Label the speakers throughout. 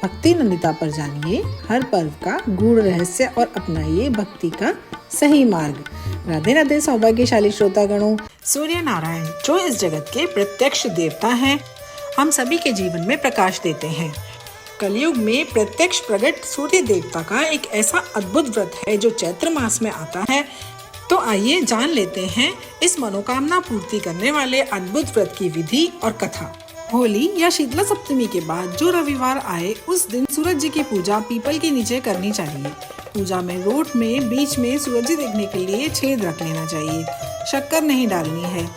Speaker 1: भक्ति नंदिता पर जानिए हर पर्व का गूढ़ रहस्य और अपनाइए भक्ति का सही मार्ग। राधे राधे सौभाग्यशाली श्रोतागणों। सूर्य नारायण जो इस जगत के प्रत्यक्ष देवता हैं, हम सभी के जीवन में प्रकाश देते हैं। कलयुग में प्रत्यक्ष प्रकट सूर्य देवता का एक ऐसा अद्भुत व्रत है जो चैत्र मास में आता है। तो आइए जान लेते हैं इस मनोकामना पूर्ति करने वाले अद्भुत व्रत की विधि और कथा। होली या शीतला सप्तमी के बाद जो रविवार आए उस दिन सूरज जी की पूजा पीपल के नीचे करनी चाहिए। पूजा में रोट में बीच में सूरज जी देखने के लिए छेद रख लेना चाहिए। शक्कर नहीं डालनी है।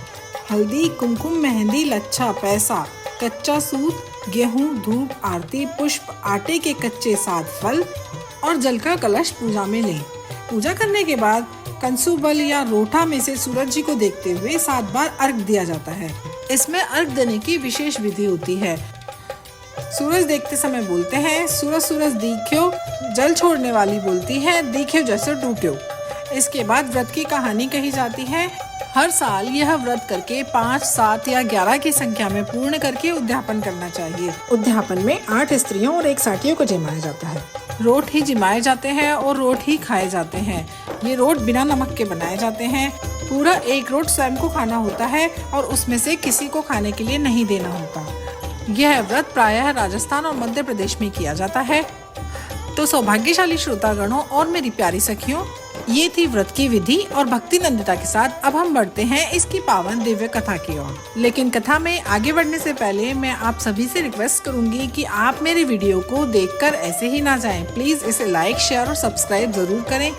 Speaker 1: हल्दी, कुमकुम, मेहंदी, लच्छा, पैसा, कच्चा सूत, गेहूं, धूप, आरती, पुष्प, आटे के कच्चे 7 फल और जल का कलश पूजा में लें। पूजा करने के बाद कंसुबल या रोठा में से सूरज जी को देखते हुए 7 बार अर्घ दिया जाता है। इसमें अर्घ देने की विशेष विधि होती है। सूरज देखते समय बोलते हैं, सूरज सूरज दिख्यो। जल छोड़ने वाली बोलती है, दिख्यो जैसे टूट्यो। इसके बाद व्रत की कहानी कही जाती है। हर साल यह व्रत करके 5, 7 या 11 की संख्या में पूर्ण करके उद्यापन करना चाहिए। उद्यापन में 8 स्त्रियों और 1 साटियों को जिमाया जाता है। रोट ही जिमाए जाते हैं और रोट ही खाए जाते हैं। ये रोट बिना नमक के बनाए जाते हैं। पूरा 1 रोट स्वयं को खाना होता है और उसमें से किसी को खाने के लिए नहीं देना होता। यह व्रत प्रायः राजस्थान और मध्य प्रदेश में किया जाता है। तो सौभाग्यशाली श्रोतागणों और मेरी प्यारी सखियों, ये थी व्रत की विधि और भक्ति नंदिता के साथ अब हम बढ़ते हैं इसकी पावन दिव्य कथा की ओर। लेकिन कथा में आगे बढ़ने से पहले मैं आप सभी से रिक्वेस्ट करूंगी कि आप मेरे वीडियो को देखकर ऐसे ही ना जाएं। प्लीज इसे लाइक, शेयर और सब्सक्राइब जरूर करें।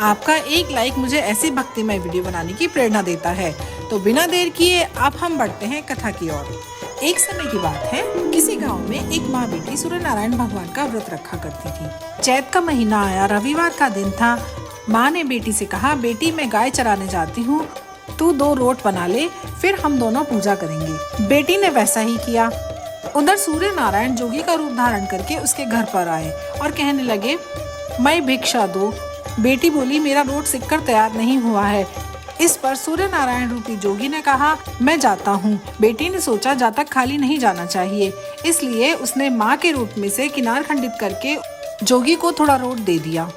Speaker 1: आपका एक लाइक मुझे ऐसी भक्तिमय वीडियो बनाने की प्रेरणा देता है। तो बिना देर किए अब हम बढ़ते हैं कथा की ओर। एक समय की बात है, किसी गांव में एक माँ बेटी सूर्य नारायण भगवान का व्रत रखा करती थी। चैत का महीना आया, रविवार का दिन था। माँ ने बेटी से कहा, बेटी मैं गाय चराने जाती हूँ, तू 2 रोट बना ले, फिर हम दोनों पूजा करेंगे। बेटी ने वैसा ही किया। उधर सूर्य नारायण जोगी का रूप धारण करके उसके घर पर आए और कहने लगे, मैं भिक्षा दो। बेटी बोली, मेरा रोट सिककर तैयार नहीं हुआ है। इस पर सूर्य नारायण रूपी जोगी ने कहा, मैं जाता हूँ। बेटी ने सोचा जाता खाली नहीं जाना चाहिए, इसलिए उसने माँ के रूप में से किनार खंडित करके जोगी को थोड़ा रोट दे दिया।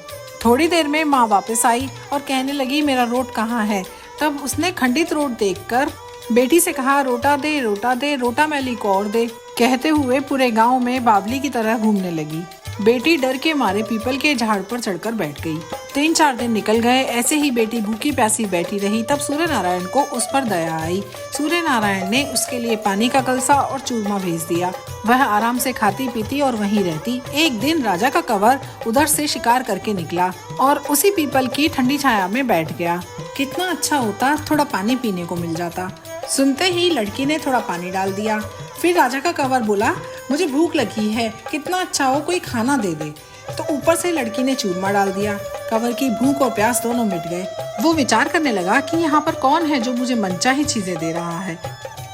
Speaker 1: थोड़ी देर में माँ वापस आई और कहने लगी, मेरा रोट कहाँ है? तब उसने खंडित रोट देखकर बेटी से कहा, रोटा दे, रोटा दे, रोटा मैली को और दे। कहते हुए पूरे गांव में बावली की तरह घूमने लगी। बेटी डर के मारे पीपल के झाड़ पर चढ़कर बैठ गई। 3-4 दिन निकल गए। ऐसे ही बेटी भूखी प्यासी बैठी रही। तब सूर्य नारायण को उस पर दया आई। सूर्य नारायण ने उसके लिए पानी का कलसा और चूरमा भेज दिया। वह आराम से खाती पीती और वहीं रहती। एक दिन राजा का कंवर उधर से शिकार करके निकला और उसी पीपल की ठंडी छाया में बैठ गया। कितना अच्छा होता थोड़ा पानी पीने को मिल जाता। सुनते ही लड़की ने थोड़ा पानी डाल दिया। फिर राजा का कंवर बोला, मुझे भूख लगी है, कितना अच्छा हो कोई खाना दे दे। तो ऊपर से लड़की ने चूरमा डाल दिया। कंवर की भूख और प्यास दोनों मिट गए। वो विचार करने लगा कि यहाँ पर कौन है जो मुझे मनचाही चीजें दे रहा है।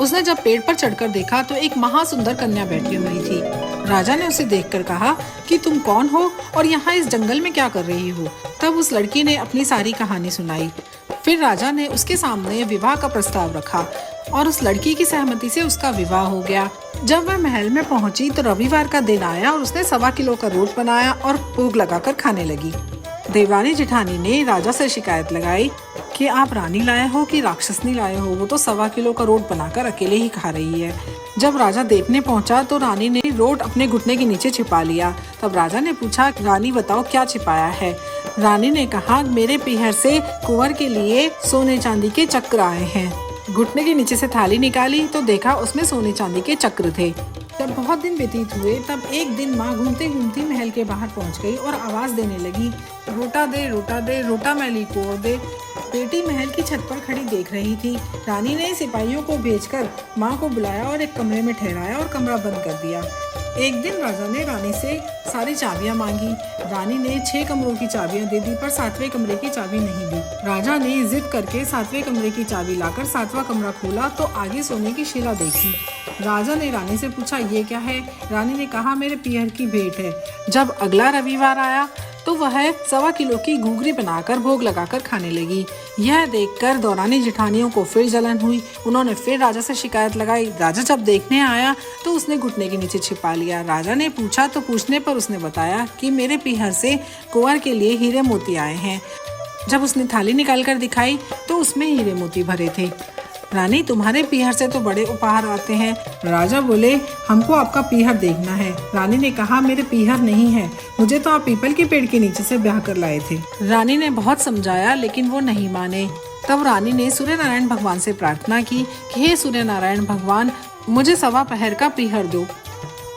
Speaker 1: उसने जब पेड़ पर चढ़कर देखा तो एक महासुंदर कन्या बैठी हुई थी। राजा ने उसे देखकर कहा कि तुम कौन हो और यहाँ इस जंगल में क्या कर रही हो? तब उस लड़की ने अपनी सारी कहानी सुनाई। फिर राजा ने उसके सामने विवाह का प्रस्ताव रखा और उस लड़की की सहमति से उसका विवाह हो गया। जब वह महल में पहुंची तो रविवार का दिन आया और उसने 1.25 किलो का रोट बनाया और भोग लगाकर खाने लगी। देवरानी जेठानी ने राजा से शिकायत लगाई कि आप रानी लाए हो कि राक्षसनी लाए हो? वो तो 1.25 किलो का रोट बनाकर अकेले ही खा रही है। जब राजा देखने पहुंचा तो रानी ने रोट अपने घुटने के नीचे छिपा लिया। तब राजा ने पूछा, रानी बताओ क्या छिपाया है? रानी ने कहा, मेरे पीहर से कुंवर के लिए सोने चांदी के चक्र आए हैं। घुटने के नीचे से थाली निकाली तो देखा उसमें सोने चांदी के चक्र थे। जब बहुत दिन व्यतीत हुए तब एक दिन माँ घूमते घूमती महल के बाहर पहुँच गई और आवाज देने लगी, रोटा दे, रोटा दे, रोटा मैली को और दे। बेटी महल की छत पर खड़ी देख रही थी। रानी ने सिपाहियों को भेजकर माँ को बुलाया और एक कमरे में ठहराया और कमरा बंद कर दिया। एक दिन राजा ने रानी से सारी चाबियां मांगी। रानी ने 6 कमरों की चाबियां दे दी पर 7वें कमरे की चाबी नहीं दी। राजा ने जिद करके 7वें कमरे की चाबी लाकर 7वां कमरा खोला तो आगे सोने की शिला देखी। राजा ने रानी से पूछा, ये क्या है? रानी ने कहा, मेरे पीहर की भेंट है। जब अगला रविवार आया तो वह 1.25 किलो की घूघरी बनाकर भोग लगाकर खाने लगी। यह देखकर दौरानी जिठानियों को फिर जलन हुई। उन्होंने फिर राजा से शिकायत लगाई। राजा जब देखने आया तो उसने घुटने के नीचे छिपा लिया। राजा ने पूछा तो पूछने पर उसने बताया कि मेरे पीहर से कुंवर के लिए हीरे मोती आए हैं। जब उसने थाली निकालकर दिखाई तो उसमें हीरे मोती भरे थे। रानी, तुम्हारे पीहर से तो बड़े उपहार आते हैं। राजा बोले, हमको आपका पीहर देखना है। रानी ने कहा, मेरे पीहर नहीं है, मुझे तो आप पीपल के पेड़ के नीचे से ब्याह कर लाए थे। रानी ने बहुत समझाया लेकिन वो नहीं माने। तब रानी ने सूर्य नारायण भगवान से प्रार्थना की कि हे सूर्य नारायण भगवान, मुझे 1.25 पहर का पीहर दो।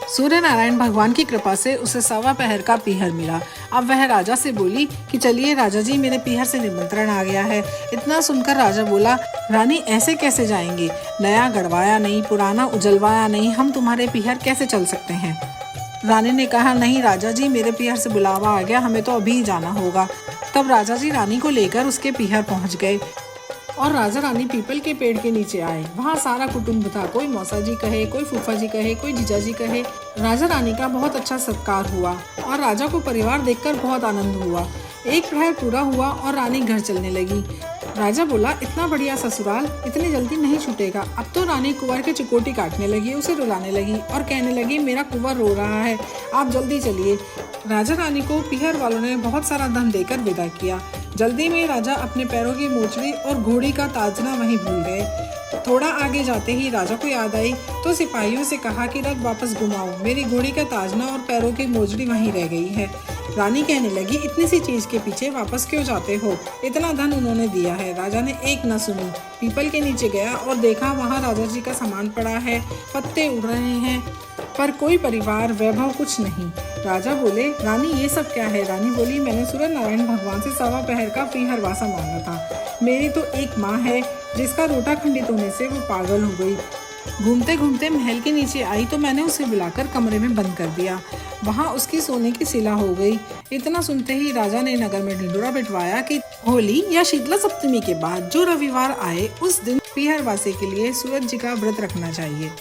Speaker 1: सूर्य नारायण भगवान की कृपा से उसे 1.25 पहर का पीहर मिला। अब वह राजा से बोली कि चलिए राजा जी, मेरे पीहर से निमंत्रण आ गया है। इतना सुनकर राजा बोला, रानी ऐसे कैसे जाएंगे? नया गढ़वाया नहीं, पुराना उजलवाया नहीं, हम तुम्हारे पीहर कैसे चल सकते हैं? रानी ने कहा, नहीं राजा जी, मेरे पीहर से बुलावा आ गया, हमें तो अभी जाना होगा। तब राजा जी रानी को लेकर उसके पीहर पहुँच गए और राजा रानी पीपल के पेड़ के नीचे आए। वहाँ सारा कुटुंब था, कोई मौसा जी कहे, कोई फूफा जी कहे, कोई जीजा जी कहे। राजा रानी का बहुत अच्छा सत्कार हुआ और राजा को परिवार देखकर बहुत आनंद हुआ। 1 प्रहर पूरा हुआ और रानी घर चलने लगी। राजा बोला, इतना बढ़िया ससुराल इतनी जल्दी नहीं छूटेगा। अब तो रानी कुंवर की चिकोटी काटने लगी, उसे रुलाने लगी और कहने लगी, मेरा कुंवर रो रहा है, आप जल्दी चलिए। राजा रानी को पीहर वालों ने बहुत सारा धन देकर विदा किया। जल्दी में राजा अपने पैरों की मोचड़ी और घोड़ी का ताजना वहीं भूल गए। थोड़ा आगे जाते ही राजा को याद आई तो सिपाहियों से कहा कि रथ वापस घुमाओ, मेरी घोड़ी का ताजना और पैरों की मोचड़ी वहीं रह गई है। रानी कहने लगी, इतनी सी चीज के पीछे वापस क्यों जाते हो? इतना धन उन्होंने दिया है। राजा ने एक न सुनी, पीपल के नीचे गया और देखा वहाँ राजा जी का सामान पड़ा है, पत्ते उड़ रहे हैं, पर कोई परिवार वैभव कुछ नहीं। राजा बोले, रानी ये सब क्या है? रानी बोली, मैंने सूर्य नारायण भगवान से 1.25 पहर का पीहर वासा मांगा था। मेरी तो एक माँ है जिसका रोटा खंडित होने से वो पागल हो गई। घूमते घूमते महल के नीचे आई तो मैंने उसे बुलाकर कमरे में बंद कर दिया। वहाँ उसकी सोने की शिला हो गई। इतना सुनते ही राजा ने नगर में ढिंढोरा पिटवाया कि होली या शीतला सप्तमी के बाद जो रविवार आए उस दिन पीहर वासे के लिए सूरज जी का व्रत रखना चाहिए।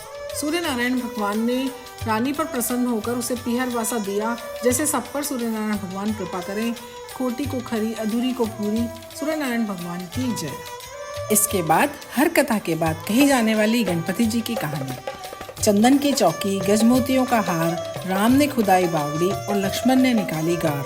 Speaker 1: सूर्य नारायण भगवान ने रानी पर प्रसन्न होकर उसे पीहर वासा दिया। जैसे सब पर सूर्य नारायण भगवान कृपा करें। खोटी को खरी, अधूरी को पूरी। सूर्य नारायण भगवान की जय। इसके बाद हर कथा के बाद कही जाने वाली गणपति जी की कहानी। चंदन की चौकी, गजमोतियों का हार, राम ने खुदाई बावड़ी और लक्ष्मण ने निकाली गार।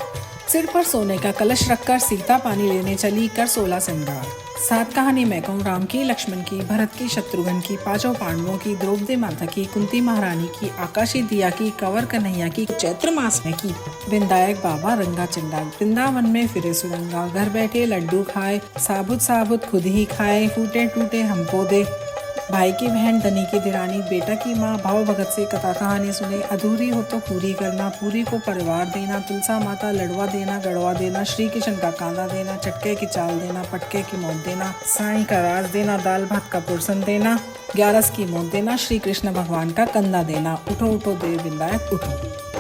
Speaker 1: सिर पर सोने का कलश रखकर सीता पानी लेने चली कर 16 श्रृंगार। 7 कहानी मैं कहूँ, राम की, लक्ष्मण की, भरत की, शत्रुघ्न की, 5 पांडवों की, द्रौपदी माता की, कुंती महारानी की, आकाशी दिया की, कंवर कन्हैया की, चैत्र मास में की, विनायक बाबा रंगा चंडाल, वृंदावन में फिरे सुरंगा, घर बैठे लड्डू खाए, साबुत साबुत खुद ही खाए, टूटे टूटे हमको दे, भाई की बहन, धनी की दिरानी, बेटा की माँ, भाव भगत से कथा कहानी सुने, अधूरी हो तो पूरी करना, पूरी को परिवार देना, तुलसा माता लड़वा देना, गड़वा देना, श्री कृष्ण का कांदा देना, चटके की चाल देना, पटके की मौत देना, साईं का राज देना, दाल भात का पुरसन देना, 11 की मौत देना, श्री कृष्ण भगवान का कंधा देना, उठो उठो देव विनायक उठो।